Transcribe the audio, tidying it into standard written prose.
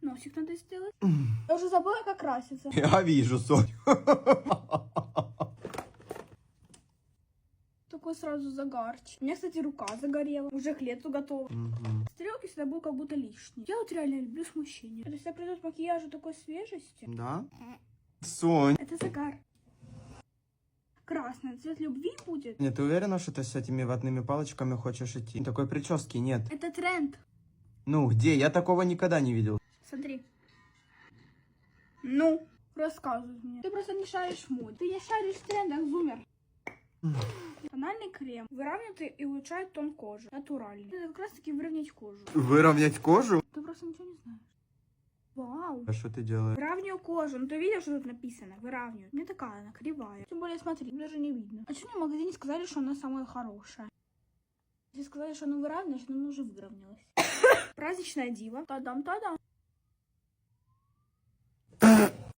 Носик надо сделать. Я уже забыла, как краситься. Я вижу, Сонь. Такой сразу загарчик. У меня, кстати, рука загорела. Уже к лету готова. Стрелки всегда был как будто лишние. Я вот реально люблю смущение. Если придет макияжу такой свежести. Да? Сонь. Это загар. Красный цвет любви будет. Нет, ты уверена, что ты с этими ватными палочками хочешь идти? Такой прически нет. Это тренд. Ну, где? Я такого никогда не видел. Смотри. Ну, рассказывай мне. Ты просто не шаришь в моде. Ты не шаришь в трендах, зумер. Тональный крем выравнивает и улучшает тон кожи. Натуральный. Это как раз таки выровнять кожу. Выровнять кожу? Ты просто ничего не знаешь. Вау. А что ты делаешь? Выравниваю кожу. Ну ты видишь, что тут написано? Выравниваю. У меня такая, она кривая. Тем более, смотри, даже не видно. А что мне в магазине сказали, что она самая хорошая? Если сказали, что она выравнивает, значит, она уже выровнялась. Праздничная дива. Та-дам-та-дам.